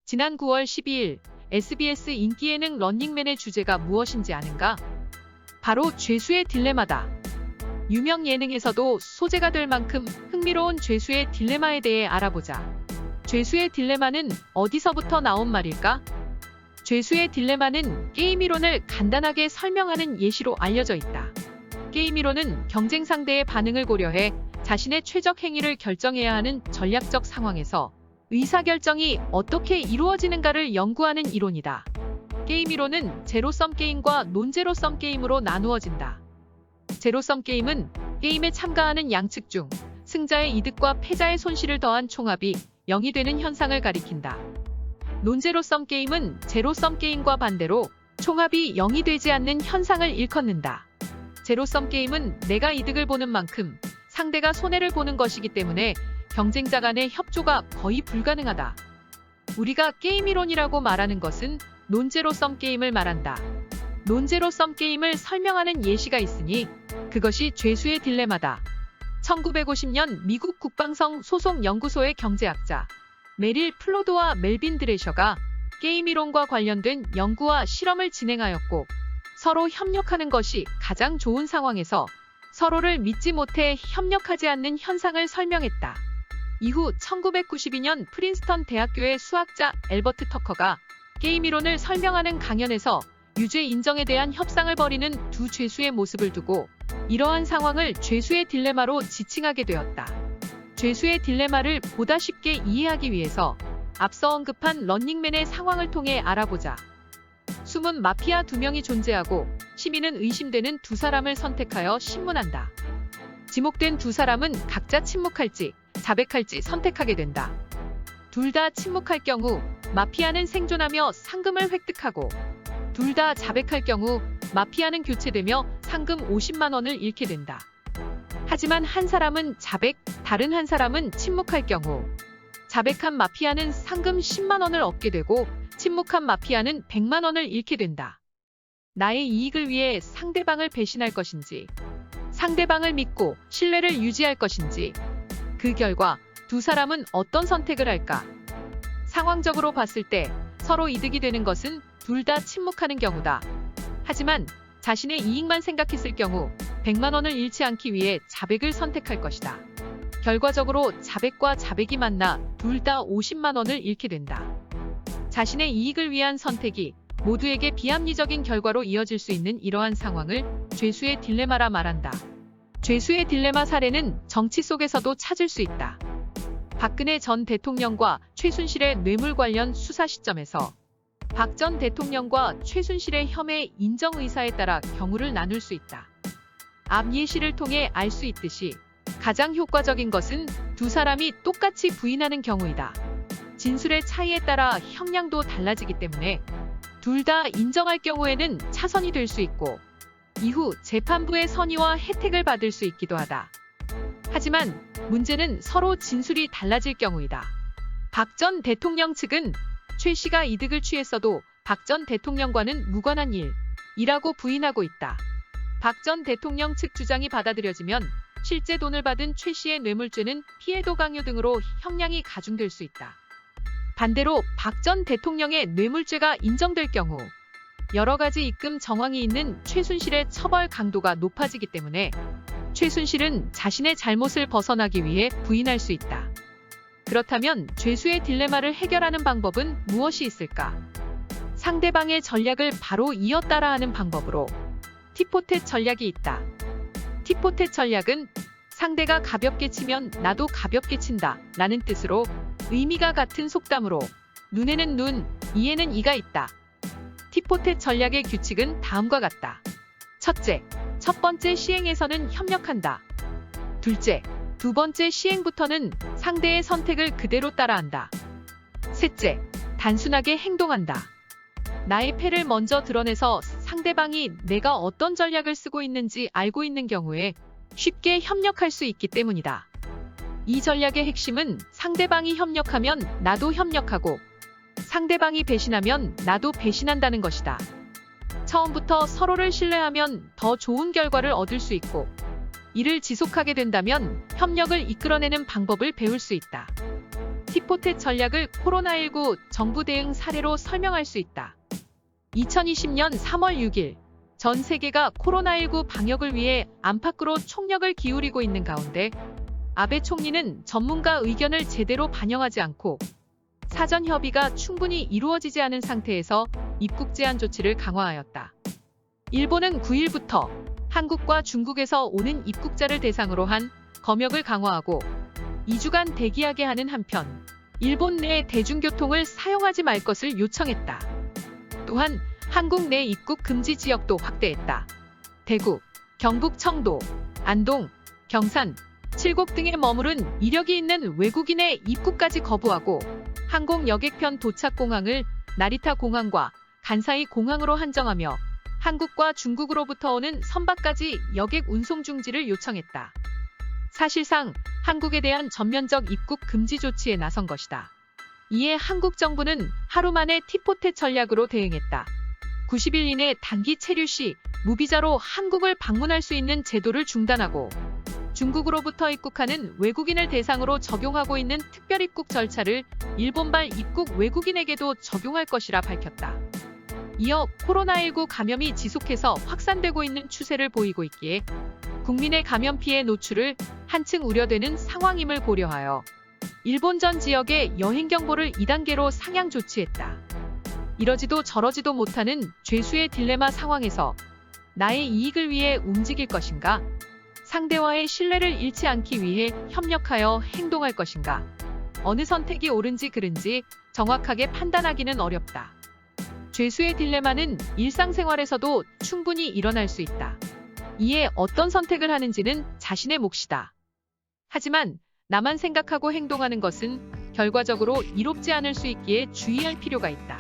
지난 9월 12일 SBS 인기 예능 런닝맨의 주제가 무엇인지 아는가? 바로 죄수의 딜레마다. 유명 예능에서도 소재가 될 만큼 흥미로운 죄수의 딜레마에 대해 알아보자. 죄수의 딜레마는 어디서부터 나온 말일까? 죄수의 딜레마는 게임 이론을 간단하게 설명하는 예시로 알려져 있다. 게임 이론은 경쟁 상대의 반응을 고려해 자신의 최적 행위를 결정해야 하는 전략적 상황에서 의사결정이 어떻게 이루어지는가를 연구하는 이론이다. 게임 이론은 제로섬 게임과 논제로섬 게임으로 나누어진다. 제로섬 게임은 게임에 참가하는 양측 중 승자의 이득과 패자의 손실을 더한 총합이 0이 되는 현상을 가리킨다. 논제로섬 게임은 제로섬 게임과 반대로 총합이 0이 되지 않는 현상을 일컫는다. 제로섬 게임은 내가 이득을 보는 만큼 상대가 손해를 보는 것이기 때문에 경쟁자 간의 협조가 거의 불가능하다. 우리가 게임 이론이라고 말하는 것은 논제로섬 게임을 말한다. 논제로섬 게임을 설명하는 예시가 있으니 그것이 죄수의 딜레마다. 1950년 미국 국방성 소속 연구소의 경제학자 메릴 플로드와 멜빈 드레셔가 게임 이론과 관련된 연구와 실험을 진행하였고, 서로 협력하는 것이 가장 좋은 상황에서 서로를 믿지 못해 협력하지 않는 현상을 설명했다. 이후 1992년 프린스턴 대학교의 수학자 앨버트 터커가 게임 이론을 설명하는 강연에서 유죄 인정에 대한 협상을 벌이는 두 죄수의 모습을 두고 이러한 상황을 죄수의 딜레마로 지칭하게 되었다. 죄수의 딜레마를 보다 쉽게 이해하기 위해서 앞서 언급한 런닝맨의 상황을 통해 알아보자. 숨은 마피아 2명이 존재하고 시민은 의심되는 두 사람을 선택하여 신문한다. 지목된 두 사람은 각자 침묵할지 자백할지 선택하게 된다. 둘 다 침묵할 경우 마피아는 생존하며 상금을 획득하고, 둘 다 자백할 경우 마피아는 교체되며 상금 50만 원을 잃게 된다. 하지만 한 사람은 자백, 다른 한 사람은 침묵할 경우 자백한 마피아는 상금 10만 원을 얻게 되고 침묵한 마피아는 100만 원을 잃게 된다. 나의 이익을 위해 상대방을 배신할 것인지, 상대방을 믿고 신뢰를 유지할 것인지, 그 결과 두 사람은 어떤 선택을 할까? 상황적으로 봤을 때 서로 이득이 되는 것은 둘 다 침묵하는 경우다. 하지만 자신의 이익만 생각했을 경우 100만 원을 잃지 않기 위해 자백을 선택할 것이다. 결과적으로 자백과 자백이 만나 둘 다 50만 원을 잃게 된다. 자신의 이익을 위한 선택이 모두에게 비합리적인 결과로 이어질 수 있는 이러한 상황을 죄수의 딜레마라 말한다. 죄수의 딜레마 사례는 정치 속에서도 찾을 수 있다. 박근혜 전 대통령과 최순실의 뇌물 관련 수사 시점에서 박 전 대통령과 최순실의 혐의 인정 의사에 따라 경우를 나눌 수 있다. 앞 예시를 통해 알 수 있듯이 가장 효과적인 것은 두 사람이 똑같이 부인하는 경우이다. 진술의 차이에 따라 형량도 달라지기 때문에 둘 다 인정할 경우에는 차선이 될 수 있고, 이후 재판부의 선의와 혜택을 받을 수 있기도 하다. 하지만 문제는 서로 진술이 달라질 경우이다. 박 전 대통령 측은 최 씨가 이득을 취했어도 박 전 대통령과는 무관한 일이라고 부인하고 있다. 박 전 대통령 측 주장이 받아들여지면 실제 돈을 받은 최 씨의 뇌물죄는 피해도 강요 등으로 형량이 가중될 수 있다. 반대로 박 전 대통령의 뇌물죄가 인정될 경우 여러 가지 입금 정황이 있는 최순실의 처벌 강도가 높아지기 때문에 최순실은 자신의 잘못을 벗어나기 위해 부인할 수 있다. 그렇다면 죄수의 딜레마를 해결하는 방법은 무엇이 있을까? 상대방의 전략을 바로 이어 따라하는 방법으로 티포텟 전략이 있다. 티포텟 전략은 상대가 가볍게 치면 나도 가볍게 친다 라는 뜻으로 의미가 같은 속담으로 눈에는 눈, 이에는 이가 있다. 티포텟 전략의 규칙은 다음과 같다. 첫째, 첫 번째 시행에서는 협력한다. 둘째, 두 번째 시행부터는 상대의 선택을 그대로 따라한다. 셋째, 단순하게 행동한다. 나의 패를 먼저 드러내서 상대방이 내가 어떤 전략을 쓰고 있는지 알고 있는 경우에 쉽게 협력할 수 있기 때문이다. 이 전략의 핵심은 상대방이 협력하면 나도 협력하고, 상대방이 배신하면 나도 배신한다는 것이다. 처음부터 서로를 신뢰하면 더 좋은 결과를 얻을 수 있고, 이를 지속하게 된다면 협력을 이끌어내는 방법을 배울 수 있다. 티포텟 전략을 코로나19 정부 대응 사례로 설명할 수 있다. 2020년 3월 6일 전 세계가 코로나19 방역을 위해 안팎으로 총력을 기울이고 있는 가운데 아베 총리는 전문가 의견을 제대로 반영하지 않고 사전 협의가 충분히 이루어지지 않은 상태에서 입국 제한 조치를 강화하였다. 일본은 9일부터 한국과 중국에서 오는 입국자를 대상으로 한 검역을 강화하고 2주간 대기하게 하는 한편 일본 내 대중교통을 사용하지 말 것을 요청했다. 또한 한국 내 입국 금지 지역도 확대했다. 대구, 경북 청도, 안동, 경산, 칠곡 등에 머무른 이력이 있는 외국인의 입국까지 거부하고 항공 여객편 도착 공항을 나리타 공항과 간사이 공항으로 한정하며 한국과 중국으로부터 오는 선박까지 여객 운송 중지를 요청했다. 사실상 한국에 대한 전면적 입국 금지 조치에 나선 것이다. 이에 한국 정부는 하루 만에 티포텟 전략으로 대응했다. 90일 이내 단기 체류 시 무비자로 한국을 방문할 수 있는 제도를 중단하고 중국으로부터 입국하는 외국인을 대상으로 적용하고 있는 특별 입국 절차를 일본발 입국 외국인에게도 적용할 것이라 밝혔다. 이어 코로나19 감염이 지속해서 확산되고 있는 추세를 보이고 있기에 국민의 감염 피해 노출을 한층 우려되는 상황임을 고려하여 일본 전 지역의 여행 경보를 2단계로 상향 조치했다. 이러지도 저러지도 못하는 죄수의 딜레마 상황에서 나의 이익을 위해 움직일 것인가? 상대와의 신뢰를 잃지 않기 위해 협력하여 행동할 것인가? 어느 선택이 옳은지 그른지 정확하게 판단하기는 어렵다. 죄수의 딜레마는 일상생활에서도 충분히 일어날 수 있다. 이에 어떤 선택을 하는지는 자신의 몫이다. 하지만 나만 생각하고 행동하는 것은 결과적으로 이롭지 않을 수 있기에 주의할 필요가 있다.